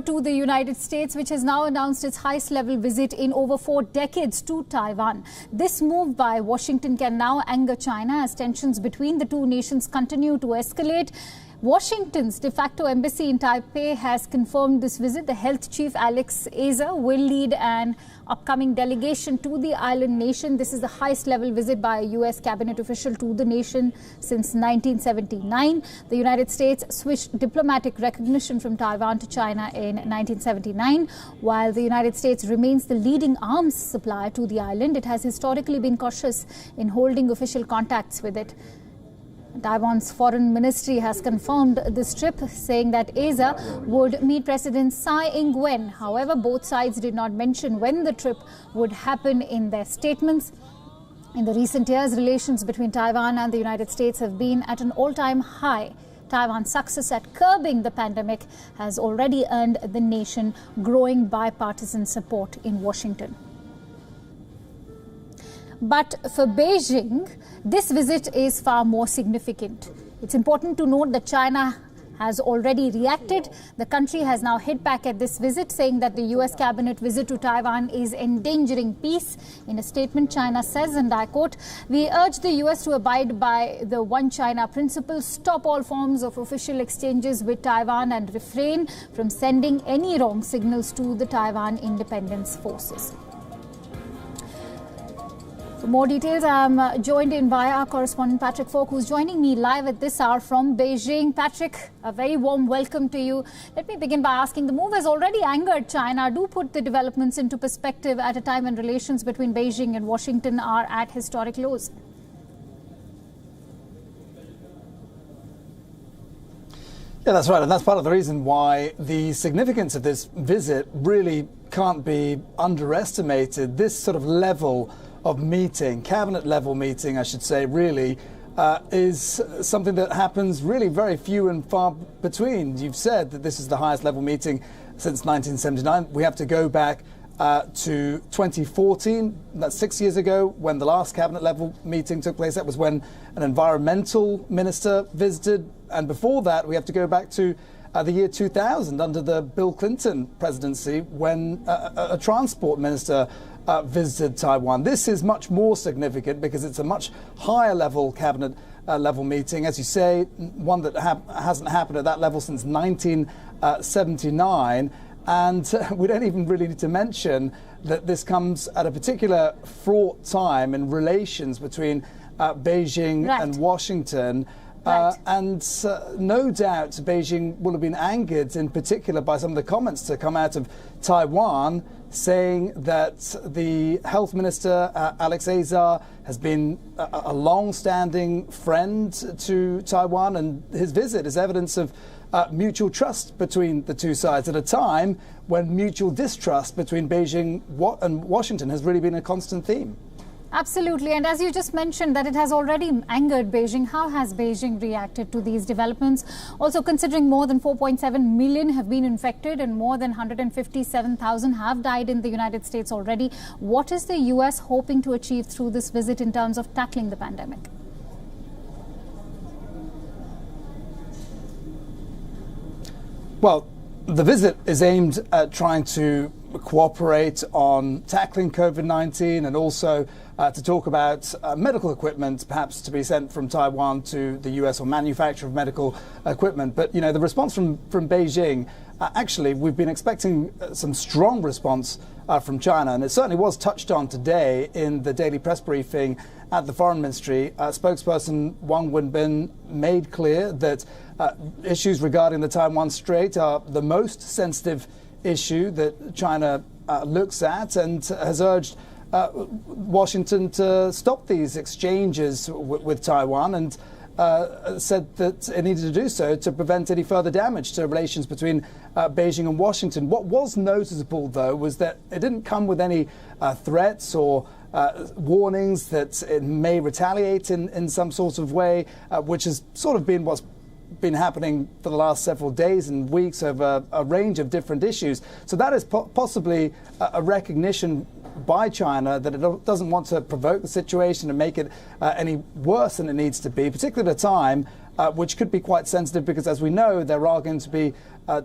To the United States, which has now announced its highest level visit in over 4 decades to Taiwan. This move by Washington can now anger China as tensions between the two nations continue to escalate. Washington's de facto embassy in Taipei has confirmed this visit. The health chief, Alex Azar, will lead an upcoming delegation to the island nation. This is the highest level visit by a U.S. cabinet official to the nation since 1979. The United States switched diplomatic recognition from Taiwan to China in 1979. While the United States remains the leading arms supplier to the island, it has historically been cautious in holding official contacts with it. Taiwan's foreign ministry has confirmed this trip, saying that Azar would meet President Tsai Ing-wen. However, both sides did not mention when the trip would happen in their statements. In the recent years, relations between Taiwan and the United States have been at an all-time high. Taiwan's success at curbing the pandemic has already earned the nation growing bipartisan support in Washington. But for Beijing, this visit is far more significant. It's important to note that China has already reacted. The country has now hit back at this visit, saying that the U.S. cabinet visit to Taiwan is endangering peace. In a statement, China says, and I quote, "We urge the U.S. to abide by the One China principle, stop all forms of official exchanges with Taiwan and refrain from sending any wrong signals to the Taiwan independence forces." For more details, I'm joined in by our correspondent Patrick Falk, who's joining me live at this hour from Beijing. Patrick, a very warm welcome to you. Let me begin by asking, the move has already angered China. Do put the developments into perspective at a time when relations between Beijing and Washington are at historic lows. Yeah, that's right. And that's part of the reason why the significance of this visit really can't be underestimated. This sort of level of meeting, cabinet level meeting, I should say, really is something that happens really very few and far between. You've said that this is the highest level meeting since 1979. We have to go back to 2014. That's 6 years ago when the last cabinet level meeting took place. That was when an environmental minister visited. And before that, we have to go back to the year 2000 under the Bill Clinton presidency when a transport minister visited Taiwan. This is much more significant because it's a much higher level cabinet level meeting. As you say, one that hasn't happened at that level since 1979. And we don't even really need to mention that this comes at a particular fraught time in relations between Beijing and Washington. And no doubt Beijing will have been angered in particular by some of the comments to come out of Taiwan, saying that the health minister, Alex Azar, has been a long-standing friend to Taiwan, and his visit is evidence of mutual trust between the two sides at a time when mutual distrust between Beijing and Washington has really been a constant theme. Absolutely. And as you just mentioned that it has already angered Beijing, how has Beijing reacted to these developments? Also, considering more than 4.7 million have been infected and more than 157,000 have died in the United States already, what is the U.S. hoping to achieve through this visit in terms of tackling the pandemic? Well, the visit is aimed at trying to cooperate on tackling COVID-19 and also to talk about medical equipment perhaps to be sent from Taiwan to the US or manufacture of medical equipment. But, you know, the response from Beijing, actually, we've been expecting some strong response from China. And it certainly was touched on today in the daily press briefing at the Foreign Ministry. Spokesperson Wang Wenbin made clear that issues regarding the Taiwan Strait are the most sensitive issue that China looks at, and has urged Washington to stop these exchanges with Taiwan, and said that it needed to do so to prevent any further damage to relations between Beijing and Washington. What was noticeable, though, was that it didn't come with any threats or warnings that it may retaliate in some sort of way, which has sort of been what's been happening for the last several days and weeks over a range of different issues. So that is possibly a recognition by China that it doesn't want to provoke the situation and make it any worse than it needs to be, particularly at a time which could be quite sensitive because, as we know, there are going to be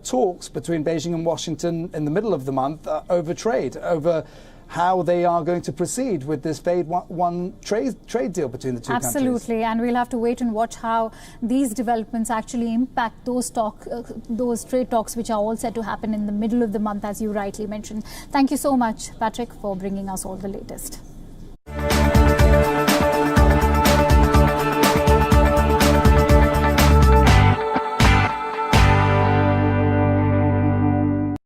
talks between Beijing and Washington in the middle of the month over trade, over how they are going to proceed with this phase one trade deal between the two countries. Absolutely, and we'll have to wait and watch how these developments actually impact those trade talks which are all set to happen in the middle of the month, as you rightly mentioned. Thank you so much, Patrick, for bringing us all the latest.